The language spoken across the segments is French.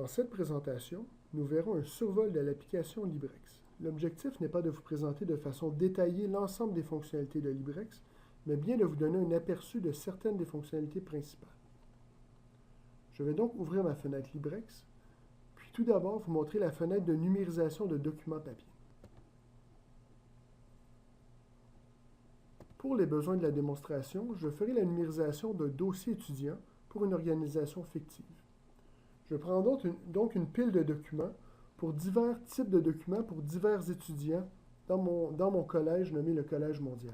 Dans cette présentation, nous verrons un survol de l'application Librex. L'objectif n'est pas de vous présenter de façon détaillée l'ensemble des fonctionnalités de Librex, mais bien de vous donner un aperçu de certaines des fonctionnalités principales. Je vais donc ouvrir ma fenêtre Librex, puis tout d'abord vous montrer la fenêtre de numérisation de documents papier. Pour les besoins de la démonstration, je ferai la numérisation d'un dossier étudiant pour une organisation fictive. Je prends donc une pile de documents pour divers types de documents pour divers étudiants dans mon collège nommé le Collège mondial.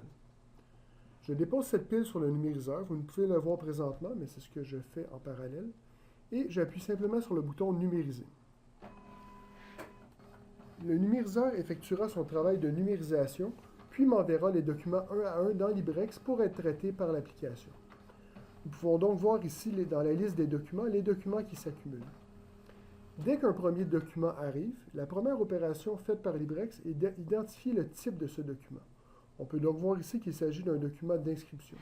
Je dépose cette pile sur le numériseur. Vous ne pouvez le voir présentement, mais c'est ce que je fais en parallèle. Et j'appuie simplement sur le bouton « Numériser ». Le numériseur effectuera son travail de numérisation, puis m'enverra les documents un à un dans Librex pour être traités par l'application. Nous pouvons donc voir ici, dans la liste des documents, les documents qui s'accumulent. Dès qu'un premier document arrive, la première opération faite par Librex est d'identifier le type de ce document. On peut donc voir ici qu'il s'agit d'un document d'inscription.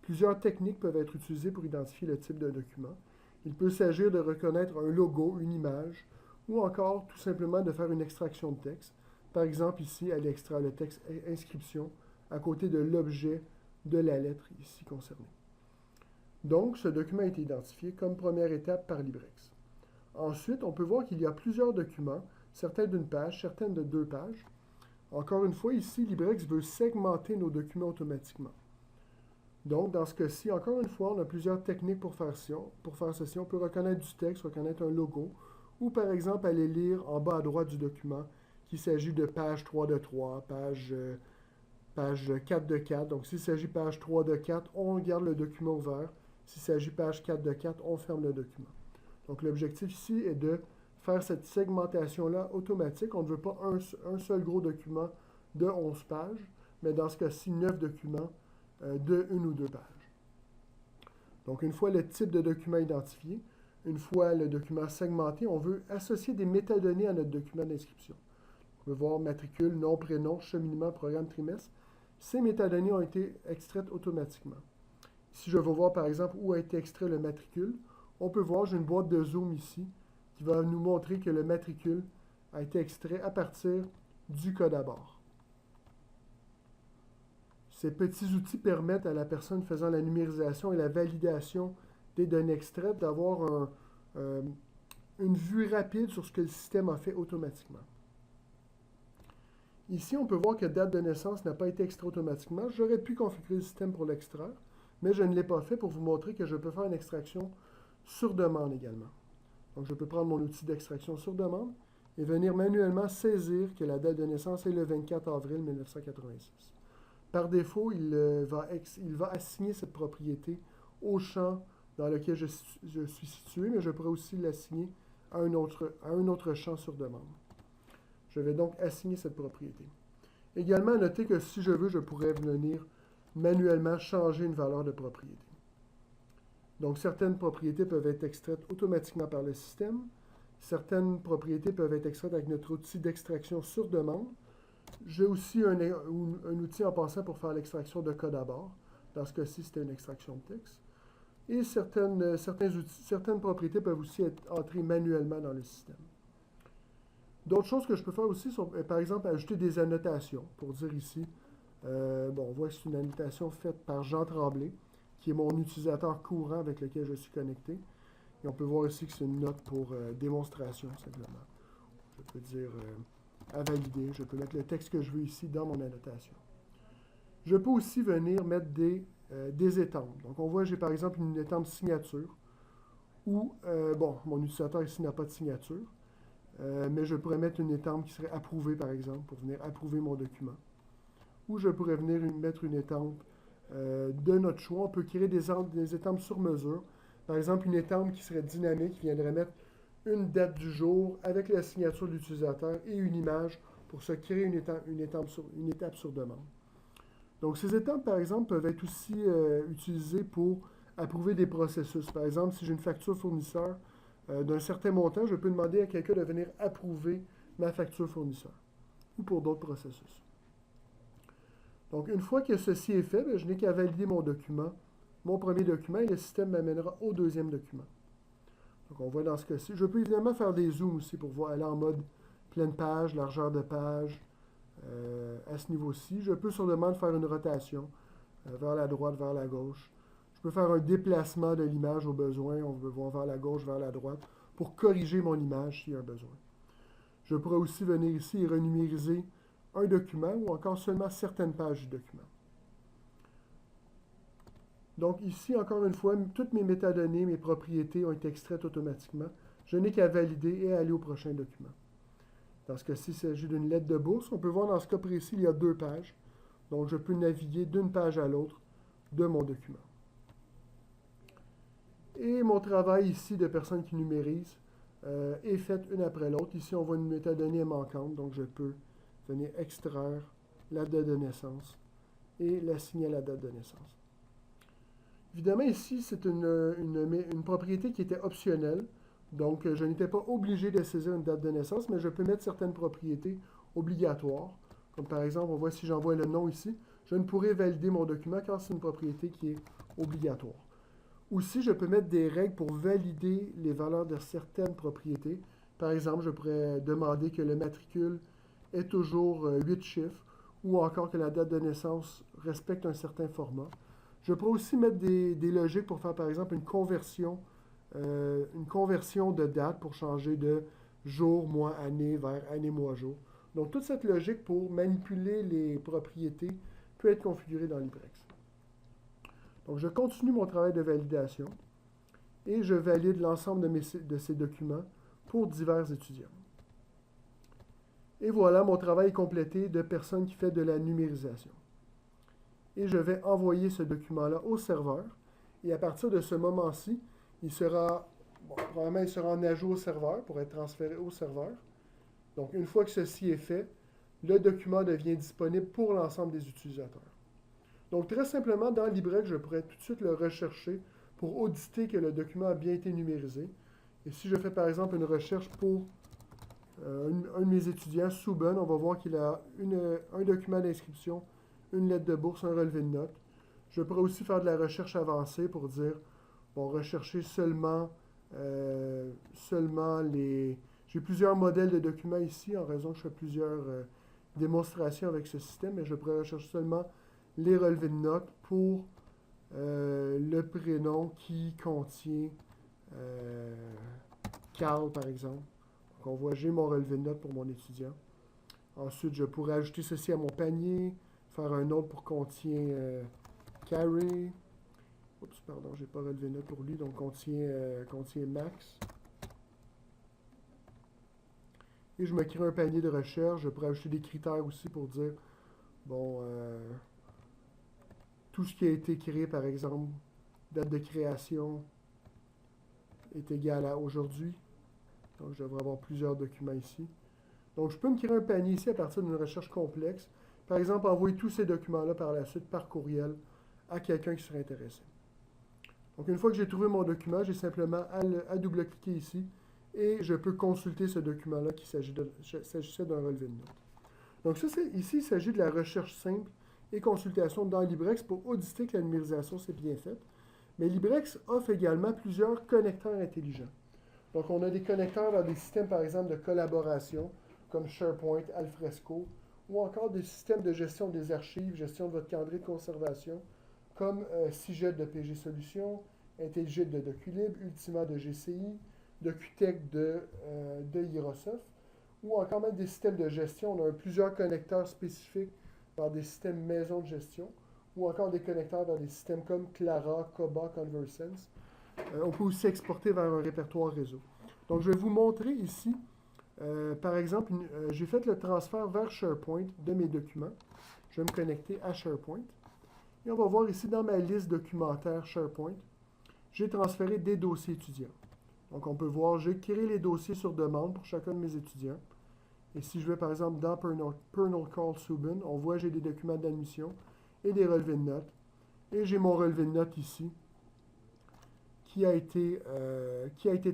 Plusieurs techniques peuvent être utilisées pour identifier le type de document. Il peut s'agir de reconnaître un logo, une image, ou encore tout simplement de faire une extraction de texte. Par exemple, ici, elle extrait le texte inscription à côté de l'objet de la lettre ici concernée. Donc, ce document a été identifié comme première étape par Librex. Ensuite, on peut voir qu'il y a plusieurs documents, certains d'une page, certains de 2 pages. Encore une fois, ici, Librex veut segmenter nos documents automatiquement. Donc, dans ce cas-ci, encore une fois, on a plusieurs techniques pour faire ceci. On peut reconnaître du texte, reconnaître un logo, ou par exemple, aller lire en bas à droite du document qu'il s'agit de page 3 de 3, page 4 de 4. Donc, s'il s'agit de page 3 de 4, on garde le document ouvert. S'il s'agit de page 4 de 4, on ferme le document. Donc, l'objectif ici est de faire cette segmentation-là automatique. On ne veut pas un seul gros document de 11 pages, mais dans ce cas-ci, 9 documents de 1 ou 2 pages. Donc, une fois le type de document identifié, une fois le document segmenté, on veut associer des métadonnées à notre document d'inscription. On veut voir matricule, nom, prénom, cheminement, programme, trimestre. Ces métadonnées ont été extraites automatiquement. Si je veux voir par exemple où a été extrait le matricule, on peut voir, j'ai une boîte de zoom ici qui va nous montrer que le matricule a été extrait à partir du code à bord. Ces petits outils permettent à la personne faisant la numérisation et la validation des données extraites d'avoir une vue rapide sur ce que le système a fait automatiquement. Ici, on peut voir que date de naissance n'a pas été extrait automatiquement. J'aurais pu configurer le système pour l'extraire, mais je ne l'ai pas fait pour vous montrer que je peux faire une extraction sur demande également. Donc, je peux prendre mon outil d'extraction sur demande et venir manuellement saisir que la date de naissance est le 24 avril 1986. Par défaut, il va assigner cette propriété au champ dans lequel je suis situé, mais je pourrais aussi l'assigner à un autre champ sur demande. Je vais donc assigner cette propriété. Également, notez que si je veux, je pourrais venir manuellement changer une valeur de propriété. Donc, certaines propriétés peuvent être extraites automatiquement par le système. Certaines propriétés peuvent être extraites avec notre outil d'extraction sur demande. J'ai aussi un outil en passant pour faire l'extraction de code à bord. Dans ce cas-ci, c'était une extraction de texte. Et certaines propriétés peuvent aussi être entrées manuellement dans le système. D'autres choses que je peux faire aussi sont, par exemple, ajouter des annotations. Pour dire ici, on voit que c'est une annotation faite par Jean Tremblay, qui est mon utilisateur courant avec lequel je suis connecté. Et on peut voir ici que c'est une note pour démonstration, simplement. Je peux dire à valider. Je peux mettre le texte que je veux ici dans mon annotation. Je peux aussi venir mettre des étampes. Donc, on voit que j'ai par exemple une étampe signature où, mon utilisateur ici n'a pas de signature, mais je pourrais mettre une étampe qui serait approuvée, par exemple, pour venir approuver mon document. Ou je pourrais venir mettre une étampe de notre choix. On peut créer des étampes sur mesure. Par exemple, une étampe qui serait dynamique, qui viendrait mettre une date du jour avec la signature de l'utilisateur et une image pour se créer une étape sur demande. Donc, ces étapes, par exemple, peuvent être aussi utilisées pour approuver des processus. Par exemple, si j'ai une facture fournisseur d'un certain montant, je peux demander à quelqu'un de venir approuver ma facture fournisseur ou pour d'autres processus. Donc, une fois que ceci est fait, je n'ai qu'à valider mon document, mon premier document, et le système m'amènera au deuxième document. Donc, on voit dans ce cas-ci. Je peux évidemment faire des zooms aussi pour voir, aller en mode pleine page, largeur de page, à ce niveau-ci. Je peux sur demande faire une rotation vers la droite, vers la gauche. Je peux faire un déplacement de l'image au besoin. On veut voir vers la gauche, vers la droite, pour corriger mon image s'il y a un besoin. Je pourrais aussi venir ici et renumériser un document ou encore seulement certaines pages du document. Donc ici, encore une fois, toutes mes métadonnées, mes propriétés ont été extraites automatiquement. Je n'ai qu'à valider et aller au prochain document. Dans ce cas-ci, il s'agit d'une lettre de bourse. On peut voir dans ce cas précis, il y a 2 pages. Donc je peux naviguer d'une page à l'autre de mon document. Et mon travail ici de personne qui numérise est fait une après l'autre. Ici, on voit une métadonnée manquante, donc je peux venir extraire la date de naissance et l'assigner à la date de naissance. Évidemment, ici, c'est une propriété qui était optionnelle. Donc, je n'étais pas obligé de saisir une date de naissance, mais je peux mettre certaines propriétés obligatoires. Comme par exemple, on voit si j'envoie le nom ici, je ne pourrai valider mon document car c'est une propriété qui est obligatoire. Aussi, je peux mettre des règles pour valider les valeurs de certaines propriétés. Par exemple, je pourrais demander que le matricule ait toujours 8 chiffres ou encore que la date de naissance respecte un certain format. Je pourrais aussi mettre des logiques pour faire, par exemple, une conversion de date pour changer de jour, mois, année vers année, mois, jour. Donc, toute cette logique pour manipuler les propriétés peut être configurée dans LibreX. Donc, je continue mon travail de validation et je valide l'ensemble de ces documents pour divers étudiants. Et voilà, mon travail est complété de personne qui fait de la numérisation. Et je vais envoyer ce document-là au serveur. Et à partir de ce moment-ci, probablement il sera en ajout au serveur pour être transféré au serveur. Donc, une fois que ceci est fait, le document devient disponible pour l'ensemble des utilisateurs. Donc, très simplement, dans LibreX, je pourrais tout de suite le rechercher pour auditer que le document a bien été numérisé. Et si je fais par exemple une recherche pour un de mes étudiants, Souben, on va voir qu'il a un document d'inscription, une lettre de bourse, un relevé de notes. Je pourrais aussi faire de la recherche avancée pour dire, bon, rechercher seulement les... J'ai plusieurs modèles de documents ici, en raison que je fais plusieurs démonstrations avec ce système, mais je pourrais rechercher seulement les relevés de notes pour le prénom qui contient Carl, par exemple. Donc, on voit, j'ai mon relevé de notes pour mon étudiant. Ensuite, je pourrais ajouter ceci à mon panier, faire un autre pour contient Carrie. Oups, pardon, j'ai pas relevé de note pour lui, donc contient Max. Et je me crée un panier de recherche. Je pourrais ajouter des critères aussi pour dire, bon, tout ce qui a été créé, par exemple, date de création est égal à aujourd'hui. Donc, je devrais avoir plusieurs documents ici. Donc, je peux me créer un panier ici à partir d'une recherche complexe. Par exemple, envoyer tous ces documents-là par la suite par courriel à quelqu'un qui serait intéressé. Donc, une fois que j'ai trouvé mon document, j'ai simplement à double-cliquer ici et je peux consulter ce document-là qui s'agissait d'un relevé de notes. Donc, ici, il s'agit de la recherche simple et consultation dans LibreX pour auditer que la numérisation s'est bien faite. Mais LibreX offre également plusieurs connecteurs intelligents. Donc, on a des connecteurs dans des systèmes, par exemple, de collaboration, comme SharePoint, Alfresco, ou encore des systèmes de gestion des archives, gestion de votre calendrier de conservation, comme CIGED de PG Solutions, IntelliJ de DocuLib, Ultima de GCI, DocuTech de Hirosoft, ou encore même des systèmes de gestion. On a plusieurs connecteurs spécifiques dans des systèmes maison de gestion, ou encore des connecteurs dans des systèmes comme Clara, Koba, ConverSense. On peut aussi exporter vers un répertoire réseau. Donc, je vais vous montrer ici, par exemple, j'ai fait le transfert vers SharePoint de mes documents. Je vais me connecter à SharePoint. Et on va voir ici dans ma liste documentaire SharePoint, j'ai transféré des dossiers étudiants. Donc, on peut voir, j'ai créé les dossiers sur demande pour chacun de mes étudiants. Et si je vais, par exemple, dans Pernal Call Subin, on voit j'ai des documents d'admission et des relevés de notes. Et j'ai mon relevé de notes ici qui a été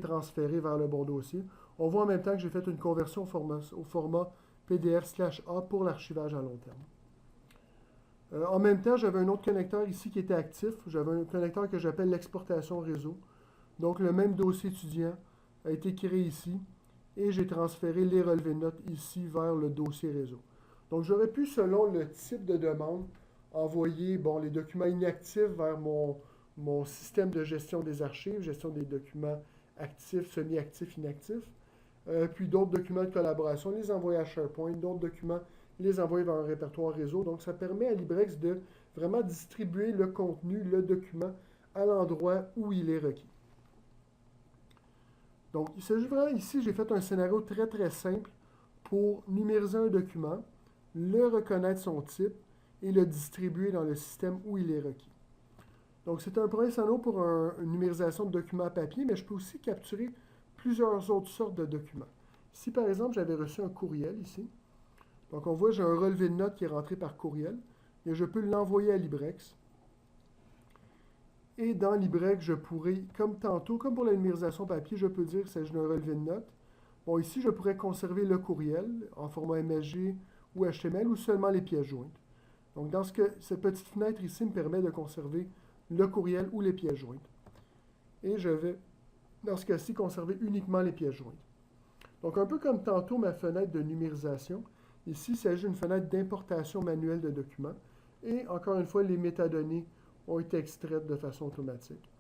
transféré vers le bon dossier. On voit en même temps que j'ai fait une conversion au format PDF/A pour l'archivage à long terme. En même temps, j'avais un autre connecteur ici qui était actif. J'avais un connecteur que j'appelle l'exportation réseau. Donc, le même dossier étudiant a été créé ici et j'ai transféré les relevés de notes ici vers le dossier réseau. Donc, j'aurais pu, selon le type de demande, envoyer les documents inactifs vers mon système de gestion des archives, gestion des documents actifs, semi-actifs, inactifs, puis d'autres documents de collaboration, les envoyer à SharePoint, d'autres documents, les envoyer vers un répertoire réseau. Donc, ça permet à Librex de vraiment distribuer le contenu, le document, à l'endroit où il est requis. Donc, il s'agit vraiment, ici, j'ai fait un scénario très, très simple pour numériser un document, le reconnaître son type et le distribuer dans le système où il est requis. Donc, c'est un premier scénario pour une numérisation de documents papier, mais je peux aussi capturer plusieurs autres sortes de documents. Si, par exemple, j'avais reçu un courriel ici, donc on voit j'ai un relevé de notes qui est rentré par courriel, et je peux l'envoyer à Librex. Et dans Librex, je pourrais, comme tantôt, comme pour la numérisation papier, je peux dire qu'il s'agit d'un relevé de notes. Bon, ici, je pourrais conserver le courriel en format MSG ou HTML ou seulement les pièces jointes. Donc, cette petite fenêtre ici me permet de conserver le courriel ou les pièces jointes. Et je vais, dans ce cas-ci, conserver uniquement les pièces jointes. Donc, un peu comme tantôt ma fenêtre de numérisation, ici, il s'agit d'une fenêtre d'importation manuelle de documents. Et encore une fois, les métadonnées ont été extraites de façon automatique.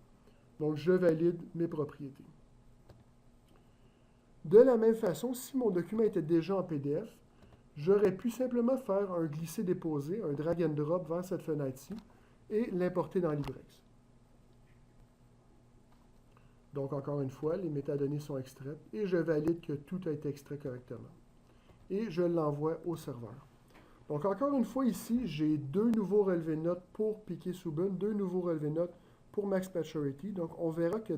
Donc, je valide mes propriétés. De la même façon, si mon document était déjà en PDF, j'aurais pu simplement faire un glisser-déposer, un drag and drop vers cette fenêtre-ci et l'importer dans Librex. Donc, encore une fois, les métadonnées sont extraites et je valide que tout a été extrait correctement. Et je l'envoie au serveur. Donc, encore une fois, ici, j'ai deux nouveaux relevés de notes pour Piquet-Souben, deux nouveaux relevés de notes pour Max Maturity. Donc, on verra que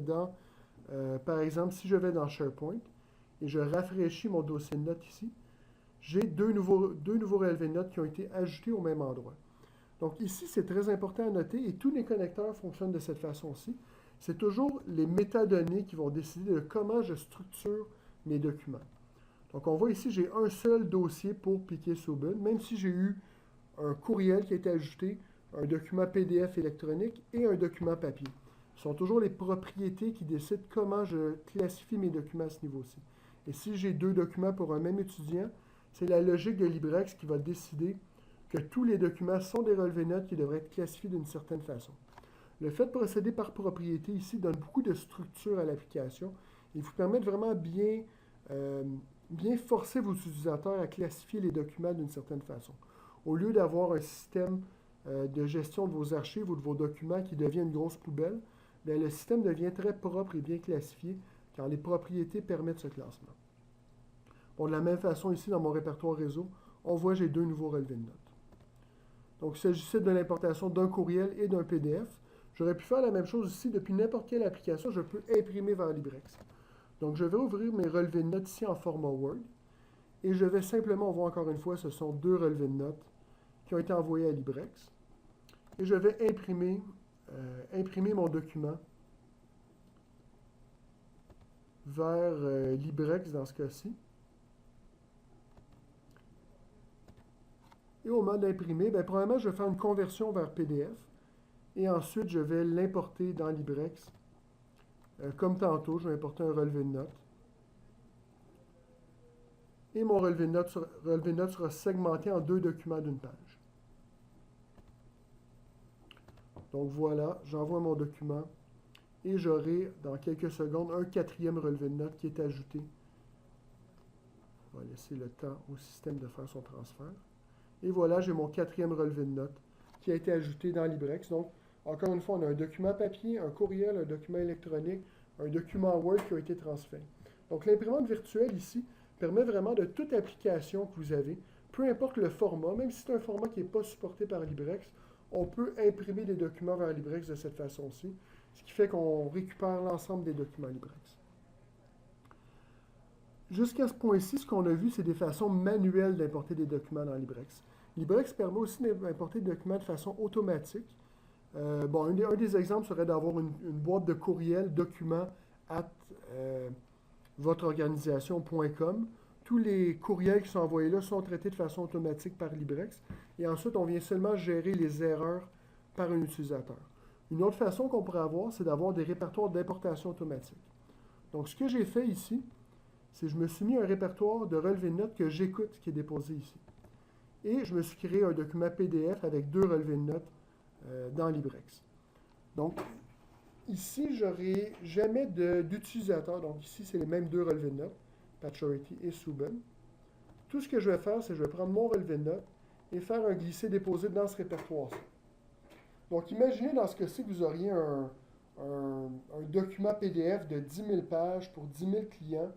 par exemple, si je vais dans SharePoint et je rafraîchis mon dossier de notes ici, j'ai deux nouveaux relevés de notes qui ont été ajoutés au même endroit. Donc, ici, c'est très important à noter et tous les connecteurs fonctionnent de cette façon-ci. C'est toujours les métadonnées qui vont décider de comment je structure mes documents. Donc, on voit ici, j'ai un seul dossier pour Piquet-Souben, même si j'ai eu un courriel qui a été ajouté, un document PDF électronique et un document papier. Ce sont toujours les propriétés qui décident comment je classifie mes documents à ce niveau-ci. Et si j'ai deux documents pour un même étudiant, c'est la logique de Librex qui va décider que tous les documents sont des relevés de notes qui devraient être classifiés d'une certaine façon. Le fait de procéder par propriété ici donne beaucoup de structure à l'application et vous permet de vraiment bien forcer vos utilisateurs à classifier les documents d'une certaine façon. Au lieu d'avoir un système de gestion de vos archives ou de vos documents qui devient une grosse poubelle, bien, le système devient très propre et bien classifié car les propriétés permettent ce classement. Bon, de la même façon, ici, dans mon répertoire réseau, on voit que j'ai deux nouveaux relevés de notes. Donc, il s'agissait de l'importation d'un courriel et d'un PDF. J'aurais pu faire la même chose ici. Depuis n'importe quelle application, je peux imprimer vers Librex. Donc, je vais ouvrir mes relevés de notes ici en format Word. Et je vais simplement, on voit encore une fois, ce sont deux relevés de notes qui ont été envoyés à Librex. Et je vais imprimer mon document vers Librex dans ce cas-ci. Et au moment d'imprimer, premièrement, je vais faire une conversion vers PDF. Et ensuite, je vais l'importer dans Librex. Comme tantôt, je vais importer un relevé de notes. Et mon relevé de notes sera segmenté en deux documents d'une page. Donc voilà, j'envoie mon document. Et j'aurai, dans quelques secondes, un quatrième relevé de notes qui est ajouté. On va laisser le temps au système de faire son transfert. Et voilà, j'ai mon quatrième relevé de notes qui a été ajouté dans Librex. Donc, encore une fois, on a un document papier, un courriel, un document électronique, un document Word qui a été transféré. Donc, l'imprimante virtuelle ici permet vraiment de toute application que vous avez, peu importe le format, même si c'est un format qui n'est pas supporté par Librex, on peut imprimer des documents vers Librex de cette façon-ci, ce qui fait qu'on récupère l'ensemble des documents Librex. Jusqu'à ce point-ci, ce qu'on a vu, c'est des façons manuelles d'importer des documents dans Librex. Librex permet aussi d'importer des documents de façon automatique. Un des exemples serait d'avoir une boîte de courriel document at votreorganisation.com. Tous les courriels qui sont envoyés là sont traités de façon automatique par Librex. Et ensuite, on vient seulement gérer les erreurs par un utilisateur. Une autre façon qu'on pourrait avoir, c'est d'avoir des répertoires d'importation automatique. Donc, ce que j'ai fait ici, c'est que je me suis mis un répertoire de relevés de notes que j'écoute qui est déposé ici. Et je me suis créé un document PDF avec 2 relevés de notes dans LibreX. Donc, ici, je n'aurai jamais d'utilisateur. Donc, ici, c'est les mêmes 2 relevés de notes, Paturity et Subban. Tout ce que je vais faire, c'est que je vais prendre mon relevé de notes et faire un glisser-déposer dans ce répertoire-ci. Donc, imaginez dans ce cas-ci que vous auriez un document PDF de 10 000 pages pour 10 000 clients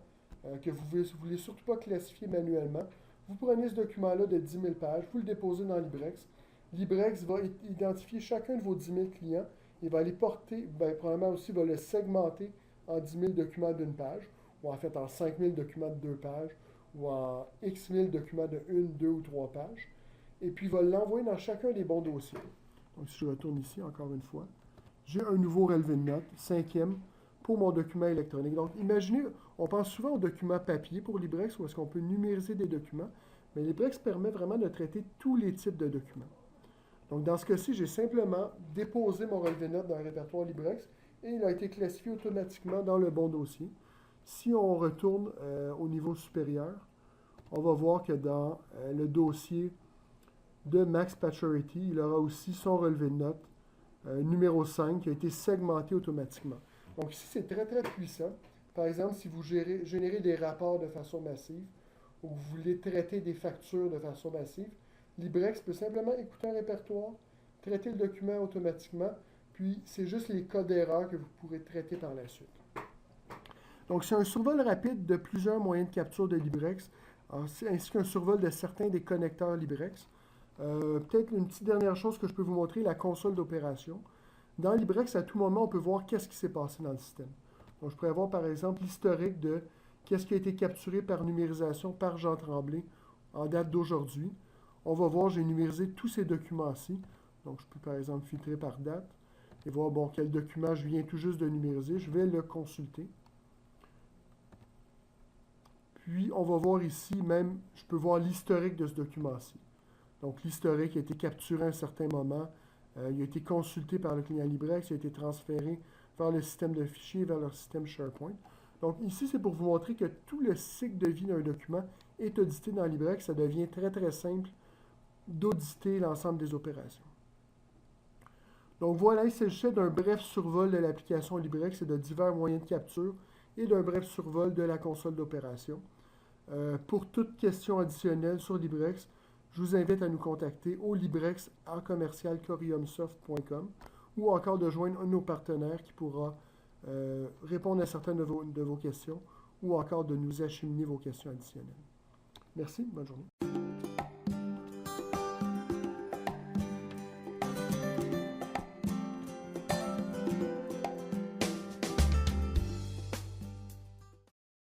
que vous ne voulez surtout pas classifier manuellement. Vous prenez ce document-là de 10 000 pages, vous le déposez dans LibreX. LibreX va identifier chacun de vos 10 000 clients et va les porter, probablement aussi va le segmenter en 10 000 documents d'une page, ou en fait en 5 000 documents de 2 pages, ou en X 1000 documents de 1, 2 ou 3 pages. Et puis il va l'envoyer dans chacun des bons dossiers. Donc si je retourne ici encore une fois, j'ai un nouveau relevé de notes, 5e, pour mon document électronique. Donc imaginez, on pense souvent aux documents papier pour LibreX, où est-ce qu'on peut numériser des documents, mais LibreX permet vraiment de traiter tous les types de documents. Donc, dans ce cas-ci, j'ai simplement déposé mon relevé de notes dans le répertoire LibreX et il a été classifié automatiquement dans le bon dossier. Si on retourne au niveau supérieur, on va voir que dans le dossier de Max Paturity, il aura aussi son relevé de notes numéro 5 qui a été segmenté automatiquement. Donc, ici, c'est très, très puissant. Par exemple, si vous générez des rapports de façon massive ou que vous voulez traiter des factures de façon massive, LibreX peut simplement écouter un répertoire, traiter le document automatiquement, puis c'est juste les cas d'erreur que vous pourrez traiter par la suite. Donc, c'est un survol rapide de plusieurs moyens de capture de LibreX, ainsi qu'un survol de certains des connecteurs LibreX. Peut-être une petite dernière chose que je peux vous montrer, la console d'opération. Dans LibreX, à tout moment, on peut voir qu'est-ce qui s'est passé dans le système. Donc, je pourrais avoir, par exemple, l'historique de qu'est-ce qui a été capturé par numérisation par Jean Tremblay en date d'aujourd'hui. On va voir, j'ai numérisé tous ces documents-ci. Donc, je peux, par exemple, filtrer par date et voir, bon, quel document je viens tout juste de numériser. Je vais le consulter. Puis, on va voir ici, même, je peux voir l'historique de ce document-ci. Donc, l'historique a été capturé à un certain moment. Il a été consulté par le client LibreX. Il a été transféré vers le système de fichiers, vers leur système SharePoint. Donc, ici, c'est pour vous montrer que tout le cycle de vie d'un document est audité dans LibreX. Ça devient très, très simple d'auditer l'ensemble des opérations. Donc, voilà, il s'agissait d'un bref survol de l'application LibreX et de divers moyens de capture et d'un bref survol de la console d'opération. Pour toute question additionnelle sur LibreX, je vous invite à nous contacter au librex@coriumsoft.com ou encore de joindre un de nos partenaires qui pourra répondre à certaines de vos questions ou encore de nous acheminer vos questions additionnelles. Merci, bonne journée.